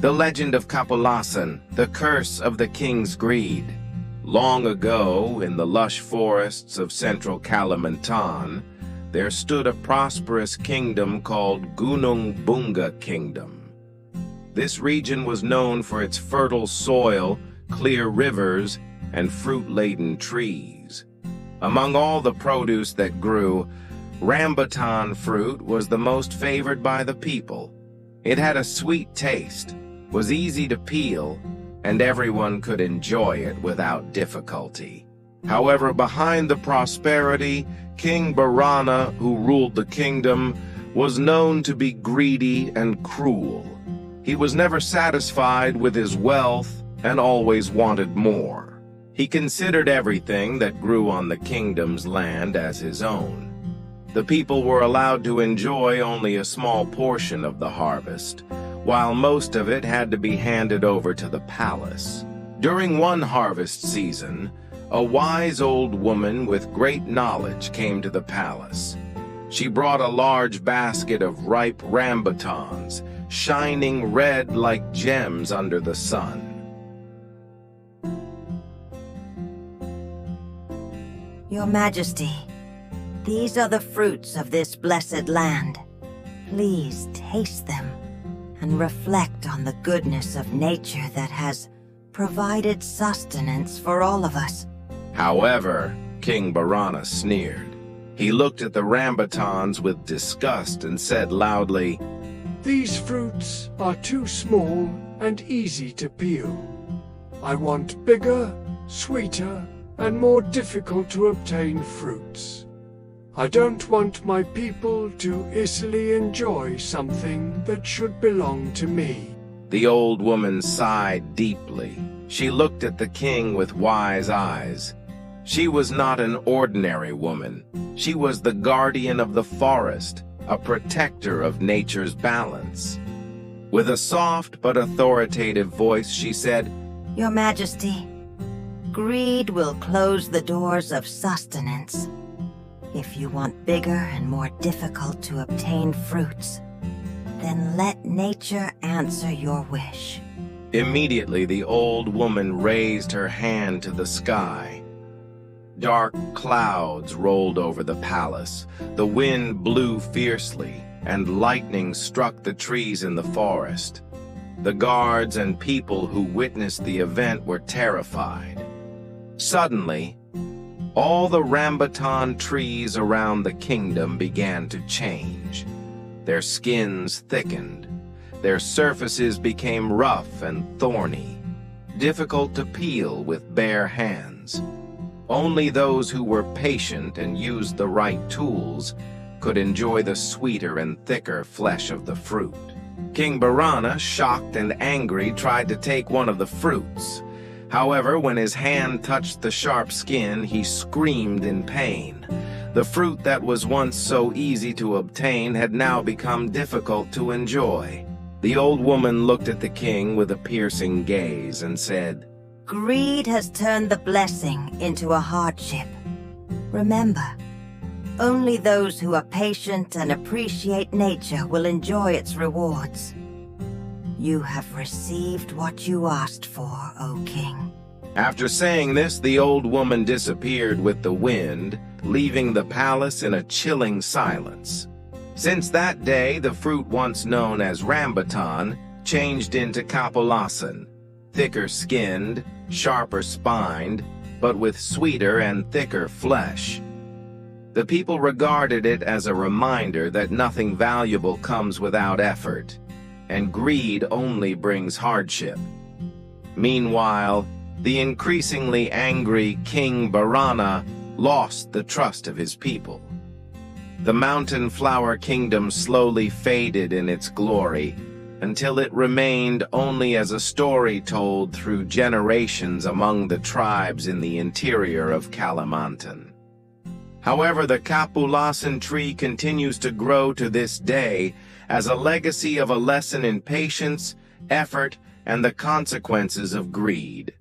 The legend of Kapulasan, the curse of the king's greed. Long ago, in the lush forests of central Kalimantan, there stood a prosperous kingdom called Gunung Bunga Kingdom. This region was known for its fertile soil, clear rivers, and fruit-laden trees. Among all the produce that grew, rambutan fruit was the most favored by the people. It had a sweet taste, was easy to peel, and everyone could enjoy it without difficulty. However, behind the prosperity, King Barana, who ruled the kingdom, was known to be greedy and cruel. He was never satisfied with his wealth and always wanted more. He considered everything that grew on the kingdom's land as his own. The people were allowed to enjoy only a small portion of the harvest, while most of it had to be handed over to the palace. During one harvest season, a wise old woman with great knowledge came to the palace. She brought a large basket of ripe rambutans, shining red like gems under the sun. Your Majesty, these are the fruits of this blessed land. Please taste them and reflect on the goodness of nature that has provided sustenance for all of us. However, King Barana sneered. He looked at the rambutans with disgust and said loudly, "These fruits are too small and easy to peel. I want bigger, sweeter, and more difficult to obtain fruits. I don't want my people to easily enjoy something that should belong to me." The old woman sighed deeply. She looked at the king with wise eyes. She was not an ordinary woman. She was the guardian of the forest, a protector of nature's balance. With a soft but authoritative voice, she said, Your Majesty, greed will close the doors of sustenance. If you want bigger and more difficult to obtain fruits, then let nature answer your wish. Immediately the old woman raised her hand to the sky. Dark clouds rolled over the palace. The wind blew fiercely, and lightning struck the trees in the forest. The guards and people who witnessed the event were terrified. Suddenly, all the rambutan trees around the kingdom began to change. Their skins thickened. Their surfaces became rough and thorny, difficult to peel with bare hands. Only those who were patient and used the right tools could enjoy the sweeter and thicker flesh of the fruit. King Barana, shocked and angry, tried to take one of the fruits. However, when his hand touched the sharp skin, he screamed in pain. The fruit that was once so easy to obtain had now become difficult to enjoy. The old woman looked at the king with a piercing gaze and said, Greed has turned the blessing into a hardship. Remember, only those who are patient and appreciate nature will enjoy its rewards. You have received what you asked for, O King. After saying this, the old woman disappeared with the wind, leaving the palace in a chilling silence. Since that day, the fruit once known as rambutan changed into kapulasan, thicker-skinned, sharper-spined, but with sweeter and thicker flesh. The people regarded it as a reminder that nothing valuable comes without effort, and greed only brings hardship. Meanwhile, the increasingly angry King Barana lost the trust of his people. The mountain flower kingdom slowly faded in its glory, until it remained only as a story told through generations among the tribes in the interior of Kalimantan. However, the Kapulasan tree continues to grow to this day as a legacy of a lesson in patience, effort, and the consequences of greed.